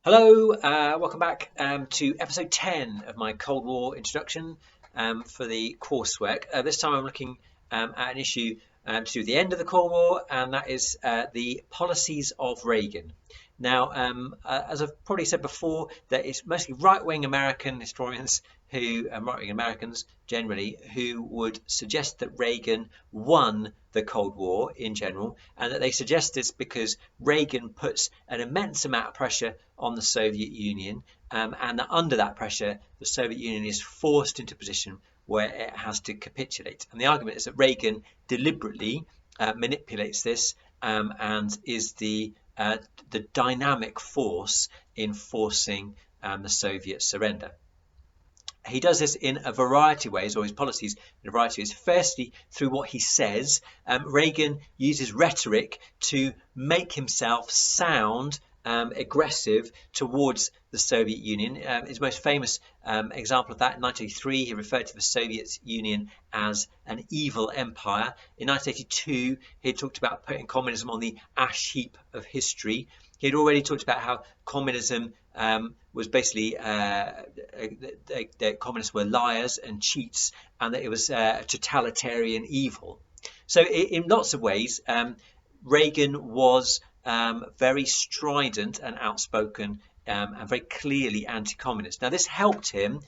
Hello, welcome back to episode 10 of my Cold War introduction for the coursework. This time I'm looking at an issue to do with the end of the Cold War, and that is the policies of Reagan. Now, as I've probably said before, that it's mostly right-wing American historians right-wing Americans generally, who would suggest that Reagan won the Cold War in general, and that they suggest this because Reagan puts an immense amount of pressure on the Soviet Union, and that under that pressure, the Soviet Union is forced into a position where it has to capitulate. And the argument is that Reagan deliberately manipulates this and is the dynamic force in forcing the Soviet surrender. He does this in a variety of ways, or his policies in a variety of ways. Firstly, through what he says. Reagan uses rhetoric to make himself sound aggressive towards the Soviet Union. His most famous example of that, in 1983, he referred to the Soviet Union as an evil empire. In 1982, he talked about putting communism on the ash heap of history. He had already talked about how communism was basically that communists were liars and cheats, and that it was a totalitarian evil. So in lots of ways, Reagan was very strident and outspoken and very clearly anti-communist. Now, this helped him.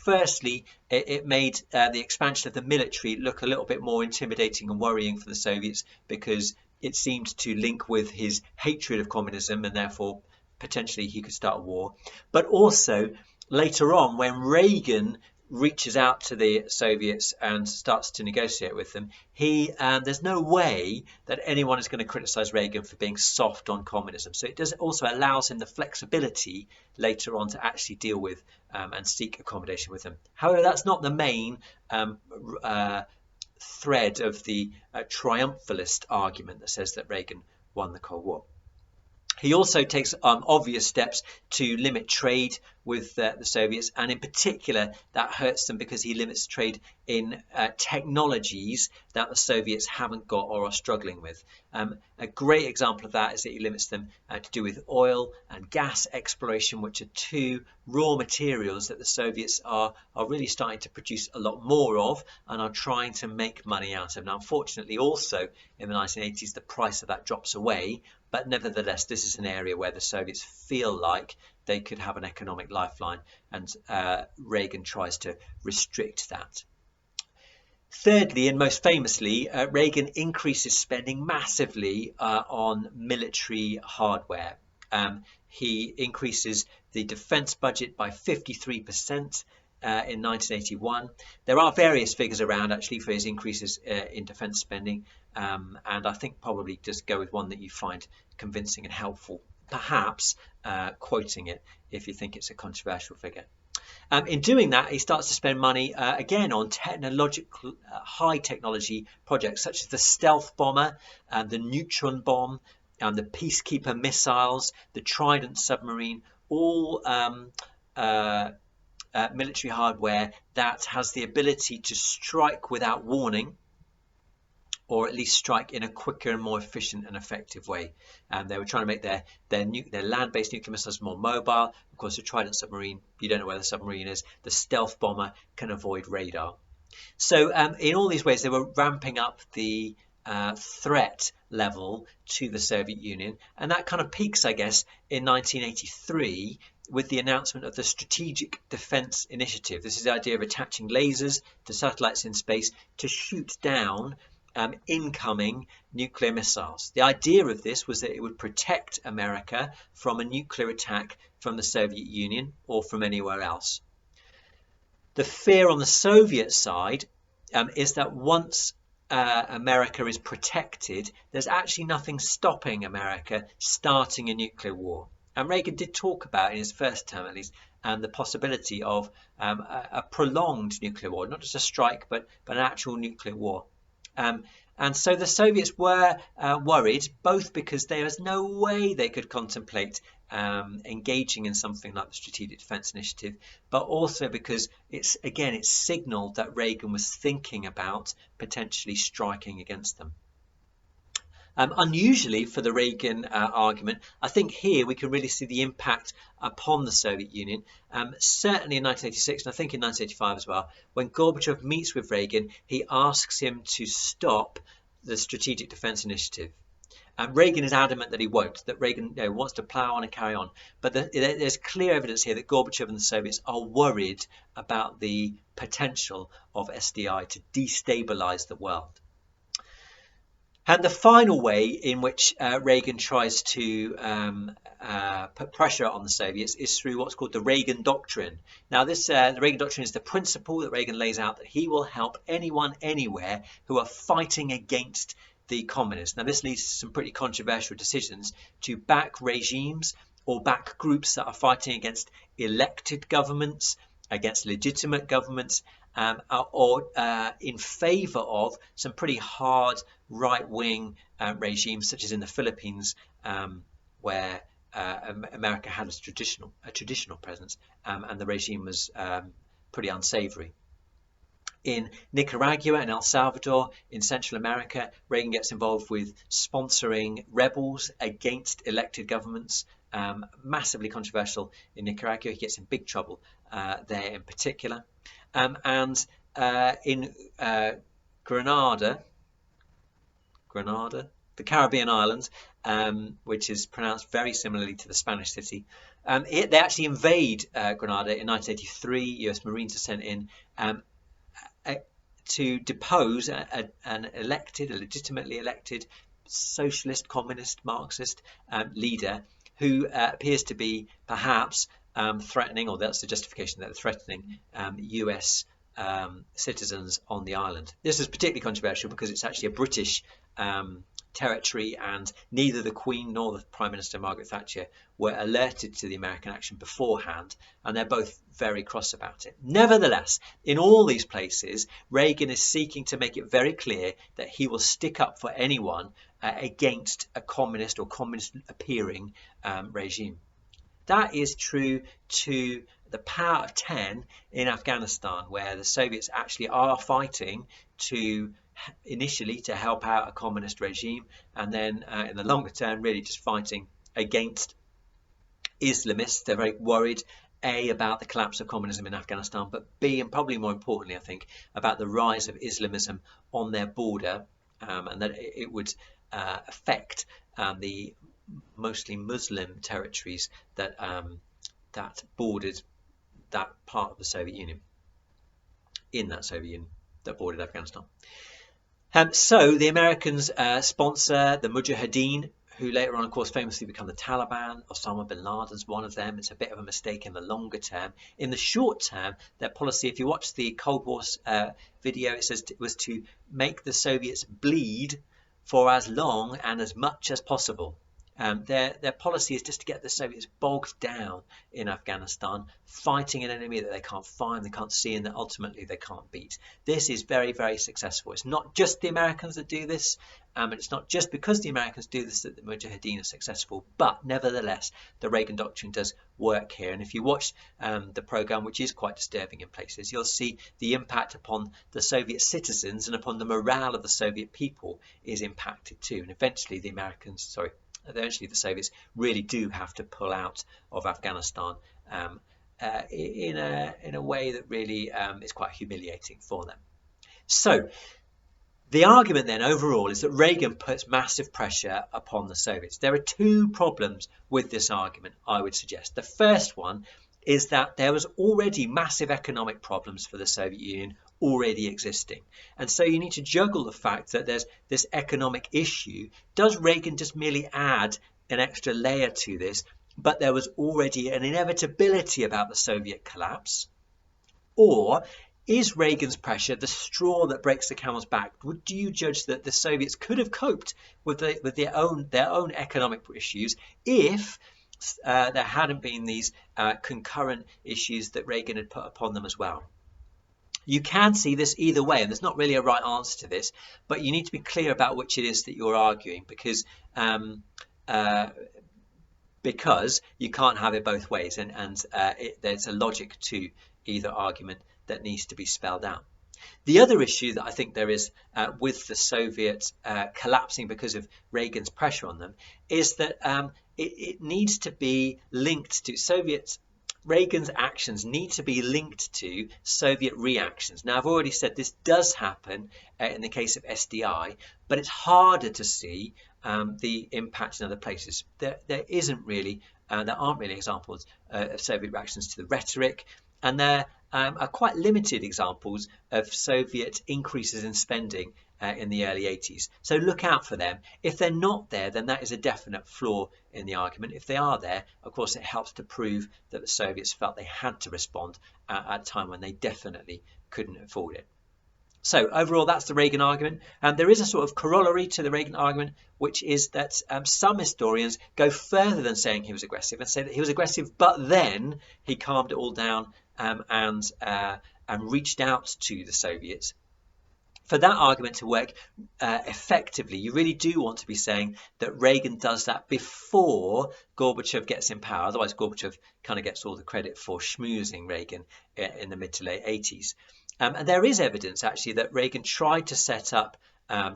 Firstly, it made the expansion of the military look a little bit more intimidating and worrying for the Soviets, because it seemed to link with his hatred of communism, and therefore potentially he could start a war. But also later on, when Reagan reaches out to the Soviets and starts to negotiate with them, there's no way that anyone is going to criticize Reagan for being soft on communism. So it also allows him the flexibility later on to actually deal with and seek accommodation with them. However, that's not the main thread of the triumphalist argument that says that Reagan won the Cold War. He also takes obvious steps to limit trade with the Soviets, and in particular that hurts them because he limits trade in technologies that the Soviets haven't got or are struggling with. A great example of that is that he limits them to do with oil and gas exploration, which are two raw materials that the Soviets are really starting to produce a lot more of and are trying to make money out of. Now, unfortunately, also in the 1980s, the price of that drops away. But nevertheless, this is an area where the Soviets feel like they could have an economic lifeline, and Reagan tries to restrict that. Thirdly, and most famously, Reagan increases spending massively on military hardware. He increases the defense budget by 53%. In 1981. There are various figures around actually for his increases in defence spending, and I think probably just go with one that you find convincing and helpful, perhaps quoting it if you think it's a controversial figure. In doing that, he starts to spend money again on technological, high technology projects such as the stealth bomber, the neutron bomb, and the Peacekeeper missiles, the Trident submarine, all military hardware that has the ability to strike without warning, or at least strike in a quicker and more efficient and effective way. They were trying to make their land-based nuclear missiles more mobile. Of course, the Trident submarine, you don't know where the submarine is. The stealth bomber can avoid radar. So in all these ways, they were ramping up the threat level to the Soviet Union, and that kind of peaks, I guess, in 1983 with the announcement of the Strategic Defense Initiative. This is the idea of attaching lasers to satellites in space to shoot down incoming nuclear missiles. The idea of this was that it would protect America from a nuclear attack from the Soviet Union or from anywhere else. The fear on the Soviet side is that once America is protected, there's actually nothing stopping America starting a nuclear war. And Reagan did talk about, in his first term at least, the possibility of a prolonged nuclear war, not just a strike, but an actual nuclear war. And so the Soviets were worried, both because there was no way they could contemplate engaging in something like the Strategic Defense Initiative, but also because it signaled that Reagan was thinking about potentially striking against them. Unusually for the Reagan argument, I think here we can really see the impact upon the Soviet Union. Certainly in 1986, and I think in 1985 as well, when Gorbachev meets with Reagan, he asks him to stop the Strategic Defense Initiative. Reagan is adamant that he won't, that Reagan wants to plow on and carry on. But there's clear evidence here that Gorbachev and the Soviets are worried about the potential of SDI to destabilize the world. And the final way in which Reagan tries to put pressure on the Soviets is through what's called the Reagan Doctrine. Now, the Reagan Doctrine is the principle that Reagan lays out that he will help anyone, anywhere who are fighting against the communists. Now, this leads to some pretty controversial decisions to back regimes or back groups that are fighting against elected governments, against legitimate governments, or in favor of some pretty hard right-wing regimes, such as in the Philippines, where America had a traditional presence, and the regime was pretty unsavory. In Nicaragua and El Salvador, in Central America, Reagan gets involved with sponsoring rebels against elected governments. Massively controversial in Nicaragua. He gets in big trouble there in particular. And in Grenada, the Caribbean islands, which is pronounced very similarly to the Spanish city, they actually invade Grenada in 1983. US Marines are sent in to depose a legitimately elected socialist, communist, Marxist leader who appears to be perhaps threatening, or that's the justification, that they're threatening US citizens on the island. This is particularly controversial because it's actually a British territory, and neither the Queen nor the Prime Minister Margaret Thatcher were alerted to the American action beforehand, and they're both very cross about it. Nevertheless, in all these places, Reagan is seeking to make it very clear that he will stick up for anyone against a communist or communist appearing regime. That is true to the Power of 10 in Afghanistan, where the Soviets actually are fighting initially to help out a communist regime, and then in the longer term really just fighting against Islamists. They're very worried, A, about the collapse of communism in Afghanistan, but B, and probably more importantly I think, about the rise of Islamism on their border, and that it would affect the mostly Muslim territories that bordered that part of the Soviet Union, that bordered Afghanistan. So the Americans sponsor the Mujahideen, who later on, of course, famously become the Taliban. Osama bin Laden's one of them. It's a bit of a mistake in the longer term. In the short term, their policy, if you watch the Cold War video, it says it was to make the Soviets bleed for as long and as much as possible. Their policy is just to get the Soviets bogged down in Afghanistan, fighting an enemy that they can't find, they can't see, and that ultimately they can't beat. This is very, very successful. It's not just the Americans that do this, and it's not just because the Americans do this that the Mujahideen are successful, but nevertheless, the Reagan Doctrine does work here. And if you watch the program, which is quite disturbing in places, you'll see the impact upon the Soviet citizens and upon the morale of the Soviet people is impacted too. And eventually the Soviets really do have to pull out of Afghanistan in a way that really is quite humiliating for them. So the argument then overall is that Reagan puts massive pressure upon the Soviets. There are two problems with this argument, I would suggest. The first one is that there was already massive economic problems for the Soviet Union already existing. And so you need to juggle the fact that there's this economic issue. Does Reagan just merely add an extra layer to this, but there was already an inevitability about the Soviet collapse? Or is Reagan's pressure the straw that breaks the camel's back? Do you judge that the Soviets could have coped with their own economic issues if there hadn't been these concurrent issues that Reagan had put upon them as well? You can see this either way, and there's not really a right answer to this, but you need to be clear about which it is that you're arguing, because you can't have it both ways, and there's a logic to either argument that needs to be spelled out. The other issue that I think there is with the Soviets collapsing because of Reagan's pressure on them is that it needs to be linked to Reagan's actions need to be linked to Soviet reactions. Now, I've already said this does happen in the case of SDI, but it's harder to see the impact in other places. There aren't really examples of Soviet reactions to the rhetoric, and there are quite limited examples of Soviet increases in spending in the early 80s. So look out for them. If they're not there, then that is a definite flaw in the argument. If they are there, of course, it helps to prove that the Soviets felt they had to respond at a time when they definitely couldn't afford it. So overall, that's the Reagan argument. There is a sort of corollary to the Reagan argument, which is that some historians go further than saying he was aggressive and say that he was aggressive, but then he calmed it all down and reached out to the Soviets. For that argument to work effectively, you really do want to be saying that Reagan does that before Gorbachev gets in power. Otherwise, Gorbachev kind of gets all the credit for schmoozing Reagan in the mid to late 80s. And there is evidence, actually, that Reagan tried to set up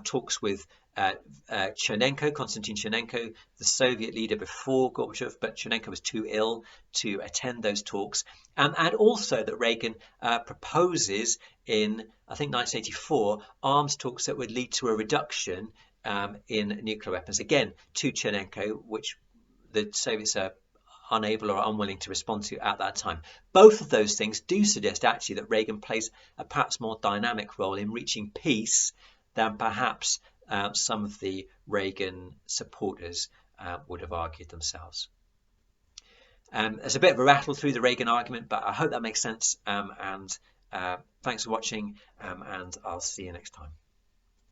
talks with Konstantin Chernenko, the Soviet leader before Gorbachev, but Chernenko was too ill to attend those talks. And also that Reagan proposes in, I think, 1984, arms talks that would lead to a reduction in nuclear weapons, again, to Chernenko, which the Soviets are unable or unwilling to respond to at that time. Both of those things do suggest, actually, that Reagan plays a perhaps more dynamic role in reaching peace than perhaps some of the Reagan supporters would have argued themselves. There's a bit of a rattle through the Reagan argument, but I hope that makes sense. And thanks for watching, and I'll see you next time.